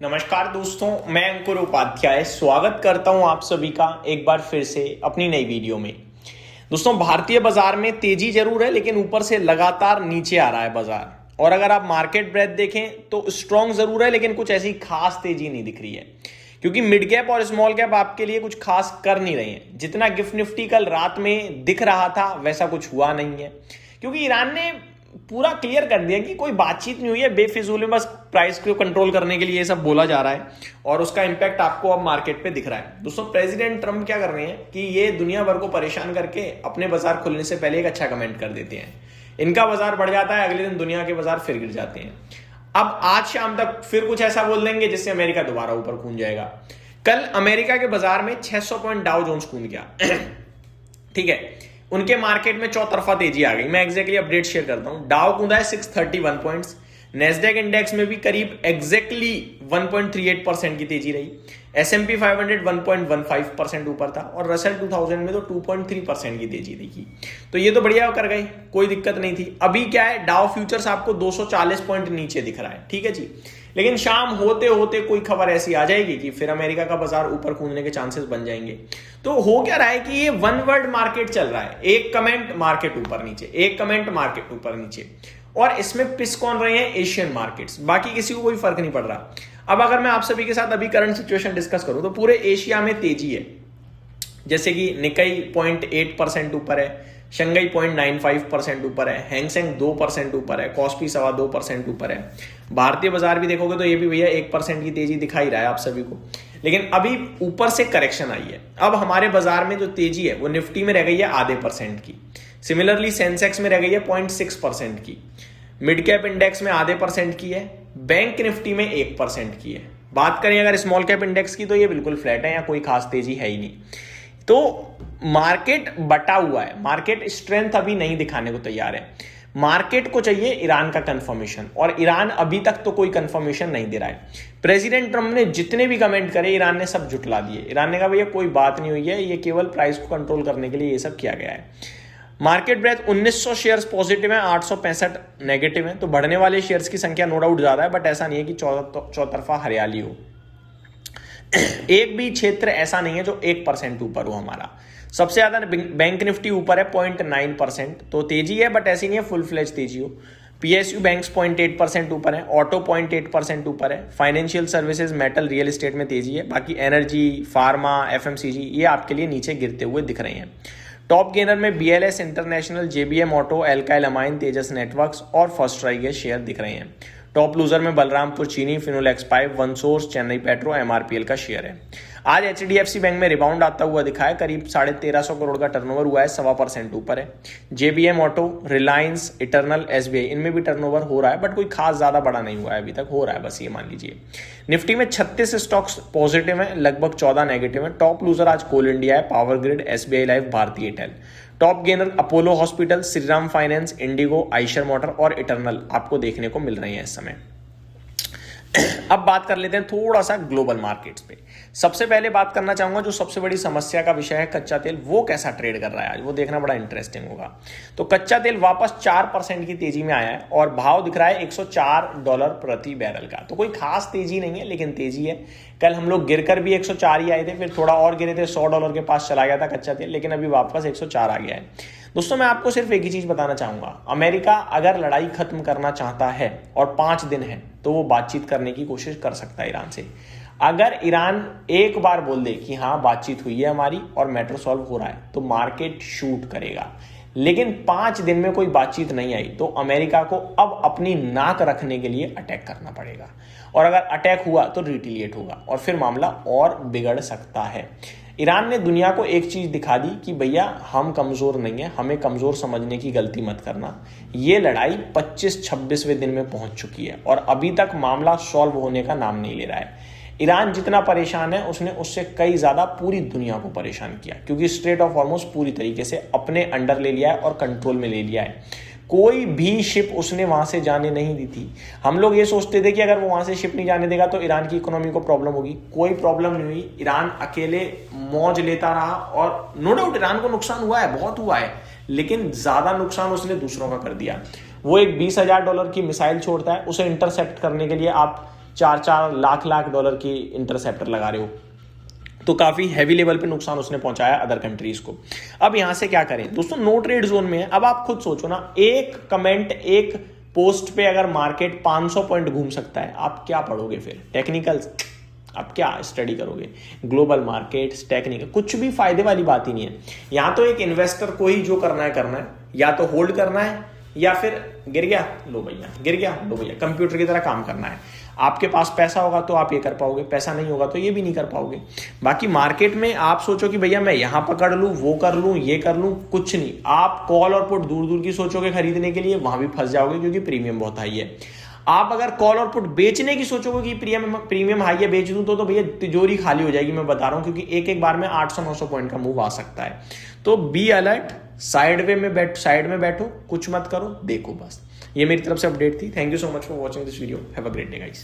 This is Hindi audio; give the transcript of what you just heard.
नमस्कार दोस्तों, मैं अंकुर उपाध्याय स्वागत करता हूं आप सभी का एक बार फिर से अपनी नई वीडियो में। दोस्तों, भारतीय बाजार में तेजी जरूर है लेकिन ऊपर से लगातार नीचे आ रहा है बाजार। और अगर आप मार्केट ब्रेथ देखें तो स्ट्रॉन्ग जरूर है लेकिन कुछ ऐसी खास तेजी नहीं दिख रही है, क्योंकि मिड कैप और स्मॉल कैप आपके लिए कुछ खास कर नहीं रहे हैं। जितना गिफ्ट निफ्टी कल रात में दिख रहा था वैसा कुछ हुआ नहीं है, क्योंकि ईरान ने पूरा क्लियर कर दिया कि कोई बातचीत नहीं हुई है। बेफिजूल में बस प्राइस को कंट्रोल करने के लिए ये सब बोला जा रहा है और उसका इंपैक्ट आपको अब मार्केट पे दिख रहा है। दोस्तों, प्रेसिडेंट ट्रम्प क्या कर रहे हैं कि ये दुनिया भर को परेशान करके अपने बाजार खुलने से पहले एक अच्छा कमेंट कर देते हैं। इनका बाजार बढ़ जाता है, अगले दिन दुनिया के बाजार फिर गिर जाते हैं। अब आज शाम तक फिर कुछ ऐसा बोल देंगे जिससे अमेरिका दोबारा ऊपर कूद जाएगा। कल अमेरिका के बाजार में 600 पॉइंट डाउ जोन्स कूद गया। ठीक है, उनके मार्केट में चौतरफा तेजी आ गई। मैं एग्जैक्टली अपडेट शेयर करता हूं। डाउ कूदा है 631 पॉइंट्स। नेस्डैक इंडेक्स में भी करीब एग्जैक्टली 1.38% की तेजी रही। S&P 500 1.15% ऊपर था और रसेल 2000 में तो 2.3% की तेजी देखी। तो ये तो बढ़िया कर गए, कोई दिक्कत नहीं थी। अभी क्या है, डाउ फ्यूचर्स आपको 240 पॉइंट नीचे दिख रहा है। ठीक है जी, लेकिन शाम होते होते कोई खबर ऐसी आ जाएगी कि फिर अमेरिका का बाजार ऊपर कूदने के चांसेस बन जाएंगे। तो हो क्या रहा है कि ये वन वर्ड मार्केट चल रहा है। एक कमेंट मार्केट ऊपर नीचे, एक कमेंट मार्केट ऊपर नीचे, और इसमें पिस कौन रहे हैं? Asian markets. बाकी किसी को कोई फर्क नहीं पड़ रहा। अब अगर मैं आप सभी के साथ अभी करंट सिचुएशन डिस्कस करूं तो पूरे एशिया में तेजी है। जैसे कि निकाई 0.8% ऊपर है, शंघाई 0.95% ऊपर है, हैंगसेंग 2% ऊपर है, कॉस्पी 2.25% ऊपर है। भारतीय बाजार भी देखोगे तो ये भी भैया 1% की तेजी दिखाई रहा है आप सभी को, लेकिन अभी ऊपर से करेक्शन आई है। अब हमारे बाजार में जो तेजी है वो निफ्टी में रह गई है आधे % की। सिमिलरली सेंसेक्स में रह गई है 0.6% की। मिड कैप इंडेक्स में आधे % की है। बैंक निफ्टी में 1% की है। बात करें अगर स्मॉल कैप इंडेक्स की तो ये बिल्कुल फ्लैट है, या कोई खास तेजी है ही नहीं। तो मार्केट बटा हुआ है, मार्केट स्ट्रेंथ अभी नहीं दिखाने को तैयार है। मार्केट को चाहिए ईरान का कंफर्मेशन, और ईरान अभी तक तो कोई कंफर्मेशन नहीं दे रहा है। प्रेसिडेंट ट्रम्प ने जितने भी कमेंट करे ईरान ने सब जुटला दिए। ईरान ने कहा भैया कोई बात नहीं हुई है, ये केवल प्राइस को कंट्रोल करने के लिए ये सब किया गया है। मार्केट ब्रेथ 1900 शेयर्स पॉजिटिव है, 865 नेगेटिव है। तो बढ़ने वाले शेयर्स की संख्या नो डाउट ज्यादा है, बट ऐसा नहीं है कि चौतरफा हरियाली हो। एक भी क्षेत्र ऐसा नहीं है जो 1% ऊपर हो हमारा। सबसे ज्यादा बैंक निफ्टी ऊपर है 0.9%, तो तेजी है बट ऐसी नहीं है फुल फ्लेज तेजी हो। PSU बैंक्स 0.8% ऊपर है, ऑटो 0.8% ऊपर है, financial services, metal, real estate में तेजी है। बाकी एनर्जी, फार्मा, FMCG ये आपके लिए नीचे गिरते हुए दिख रहे हैं। टॉप गेनर में BLS international, JBM auto, alkyl amine, Tejas networks और फर्स्ट ट्राई के शेयर दिख रहे हैं। टॉप लूजर में Balrampur Chini, Finolex pipe, OneSource, Chennai petro, MRPL का शेयर है। आज HDFC बैंक में रिबाउंड आता हुआ दिखा है, करीब 1350 करोड़ का टर्नओवर हुआ है, 1.25% ऊपर है। JBM auto, Reliance, eternal, SBI इनमें भी टर्नओवर हो रहा है, बट कोई खास ज्यादा बड़ा नहीं हुआ है अभी तक, हो रहा है बस ये मान लीजिए। निफ्टी में 36 स्टॉक्स पॉजिटिव है, लगभग 14 नेगेटिव है। टॉप लूजर आज कोल इंडिया है, पावर ग्रिड, SBI लाइफ, भारतीय Airtel. Top gainer Apollo hospital, Shriram finance, Indigo, Eicher motor और इटर्नल आपको देखने को मिल रही है इस समय। अब बात कर लेते हैं थोड़ा सा ग्लोबल मार्केट्स पे। सबसे पहले बात करना चाहूंगा जो सबसे बड़ी समस्या का विषय है कच्चा तेल, वो कैसा ट्रेड कर रहा है आज, वो देखना बड़ा इंटरेस्टिंग होगा। तो कच्चा तेल वापस 4% की तेजी में आया है और भाव दिख रहा है $104 प्रति बैरल का। तो कोई खास तेजी नहीं है लेकिन तेजी है। कल हम लोग गिरकर भी 104 ही आए थे, फिर थोड़ा और गिरे थे, $100 के पास चला गया था कच्चा तेल, लेकिन अभी वापस 104 आ गया है। दोस्तों, मैं आपको सिर्फ एक ही चीज बताना चाहूंगा, अमेरिका अगर लड़ाई खत्म करना चाहता है और 5 दिन है तो वो बातचीत करने की कोशिश कर सकता है ईरान से। अगर ईरान एक बार बोल दे कि हाँ बातचीत हुई है हमारी और मैटर सॉल्व हो रहा है, तो मार्केट शूट करेगा। लेकिन 5 दिन में कोई बातचीत नहीं आई तो अमेरिका को अब अपनी नाक रखने के लिए अटैक करना पड़ेगा, और अगर अटैक हुआ तो रिटेलिएट होगा और फिर मामला और बिगड़ सकता है। ईरान ने दुनिया को एक चीज दिखा दी कि भैया हम कमजोर नहीं है, हमें कमजोर समझने की गलती मत करना। ये लड़ाई 25-26वें दिन में पहुंच चुकी है और अभी तक मामला सॉल्व होने का नाम नहीं ले रहा है। ईरान जितना परेशान है उसने उससे कई ज्यादा पूरी दुनिया को परेशान किया, क्योंकि स्ट्रेट ऑफ हॉर्मुज़ पूरी तरीके से अपने अंडर ले लिया है और कंट्रोल में ले लिया है। कोई भी शिप उसने वहां से जाने नहीं दी थी। हम लोग ये सोचते थे कि अगर वो वहां से शिप नहीं जाने देगा तो ईरान की इकोनॉमी को प्रॉब्लम होगी। कोई प्रॉब्लम नहीं हुई, ईरान अकेले मौज लेता रहा और नो डाउट ईरान को नुकसान हुआ है, बहुत हुआ है, लेकिन ज्यादा नुकसान उसने दूसरों का कर दिया। वो एक $20,000 की मिसाइल छोड़ता है, उसे इंटरसेप्ट करने के लिए आप 4 लाख डॉलर की इंटरसेप्टर लगा रहे हो, तो काफी हैवी लेवल पे नुकसान उसने पहुंचाया अदर कंट्रीज को। अब यहां से क्या करें दोस्तों, नो ट्रेड जोन में है। अब आप खुद सोचो ना, एक कमेंट, एक पोस्ट पे अगर मार्केट 500 पॉइंट घूम सकता है, आप क्या पढ़ोगे फिर? टेक्निकल्स, आप क्या स्टडी करोगे? ग्लोबल मार्केट्स, टेक्निकल, कुछ भी फायदे वाली बात ही नहीं है। यहां तो एक इन्वेस्टर को ही जो करना है, या तो होल्ड करना है, या फिर गिर गया लो भैया, गिर गया लो भैया, कंप्यूटर की तरह काम करना है। आपके पास पैसा होगा तो आप ये कर पाओगे, पैसा नहीं होगा तो ये भी नहीं कर पाओगे। बाकी मार्केट में आप सोचो कि भैया मैं यहां पकड़ लूं, वो कर लूं, ये कर लूं, कुछ नहीं। आप कॉल और पुट दूर दूर की सोचोगे खरीदने के लिए, वहां भी फंस जाओगे क्योंकि प्रीमियम बहुत हाई है। आप अगर कॉल और पुट बेचने की सोचोगे कि प्रीमियम हाई है, बेच दूं, तो भैया तिजोरी खाली हो जाएगी, मैं बता रहा हूं, क्योंकि एक एक बार में 800-900 पॉइंट का मूव आ सकता है। तो बी अलर्ट, साइड में बैठो, कुछ मत करो, देखो बस। ये मेरी तरफ से अपडेट थी। Thank you so much for watching this video. Have a great day guys.